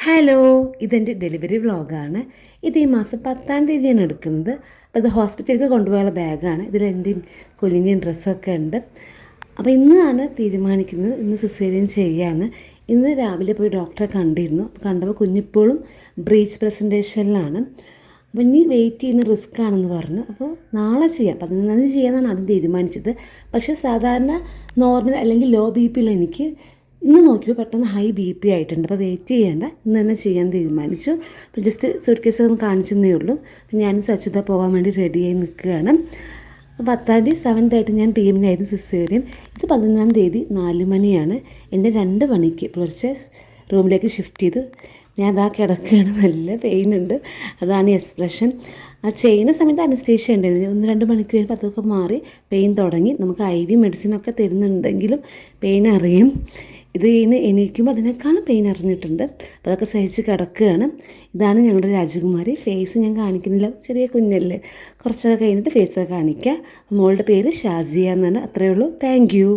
Hello, ഇതെൻ്റെ delivery വ്ളോഗാണ്. ഇത് ഈ മാസം 10-ാം തീയതിയാണ് എടുക്കുന്നത്. അപ്പോൾ ഇത് ഹോസ്പിറ്റലിലേക്ക് കൊണ്ടുപോയുള്ള ബാഗാണ്. ഇതിൽ എൻ്റെയും കുഞ്ഞിൻ്റെയും ഡ്രസ്സൊക്കെ ഉണ്ട്. അപ്പോൾ ഇന്നാണ് തീരുമാനിക്കുന്നത് ഇന്ന് സിസേറിയൻ ചെയ്യാമെന്ന്. ഇന്ന് രാവിലെ പോയി ഡോക്ടറെ കണ്ടിരുന്നു. കണ്ടപ്പോൾ കുഞ്ഞിപ്പോഴും ബ്രീച്ച് പ്രസൻറ്റേഷനിലാണ്. അപ്പോൾ ഇനി വെയിറ്റ് ചെയ്യുന്ന റിസ്ക് ആണെന്ന് പറഞ്ഞു. അപ്പോൾ നാളെ ചെയ്യാം, 11-ാം തീയതി ചെയ്യാമെന്നാണ് ആദ്യം തീരുമാനിച്ചത്. പക്ഷേ സാധാരണ നോർമൽ അല്ലെങ്കിൽ ലോ ബി പി ഉള്ള എനിക്ക് ഇന്ന് നോക്കിയപ്പോൾ പെട്ടെന്ന് ഹൈ ബി പി ആയിട്ടുണ്ട്. അപ്പോൾ വെയിറ്റ് ചെയ്യേണ്ട, ഇന്ന് തന്നെ ചെയ്യാൻ തീരുമാനിച്ചു. അപ്പോൾ ജസ്റ്റ് സൂട്ട് കേസ് ഒന്ന് കാണിച്ചെന്നേ ഉള്ളൂ. അപ്പോൾ ഞാനും സച്ചുത പോകാൻ വേണ്ടി റെഡിയായി നിൽക്കുകയാണ്. അപ്പോൾ 10-ാം തീയതി 7th ആയിട്ട് ഞാൻ PM ആയിരുന്നു സിസേറിയൻ. ഇത് 11-ാം തീയതി 4 മണിയാണ്. എൻ്റെ 2 മണിക്ക് പുലർച്ചെ റൂമിലേക്ക് ഷിഫ്റ്റ് ചെയ്തു. ഞാൻ അതാ കിടക്കുകയാണ്, നല്ല പെയിൻ ഉണ്ട്. അതാണ് എക്സ്പ്രഷൻ. ആ ചെയ്യുന്ന സമയത്ത് അനസ്തേഷ്യ ഉണ്ടായിരുന്നു. 1-2 മണിക്കൂർ കഴിയുമ്പോൾ അതൊക്കെ മാറി പെയിൻ തുടങ്ങി. നമുക്ക് IV മെഡിസിനൊക്കെ തരുന്നുണ്ടെങ്കിലും പെയിൻ അറിയും. ഇത് കഴിഞ്ഞ് എണീക്കുമ്പോൾ അതിനേക്കാളും പെയിൻ അറിഞ്ഞിട്ടുണ്ട്. അപ്പോൾ അതൊക്കെ സഹിച്ച് കിടക്കുകയാണ്. ഇതാണ് ഞങ്ങളുടെ രാജകുമാരി. ഫേസ് ഞാൻ കാണിക്കുന്നില്ല, ചെറിയ കുഞ്ഞല്ലേ. കുറച്ചൊക്കെ കഴിഞ്ഞിട്ട് ഫേസൊക്കെ കാണിക്കുക. മോളുടെ പേര് ഷാസിയ എന്നാണ്. അത്രയേ ഉള്ളൂ. Thank you.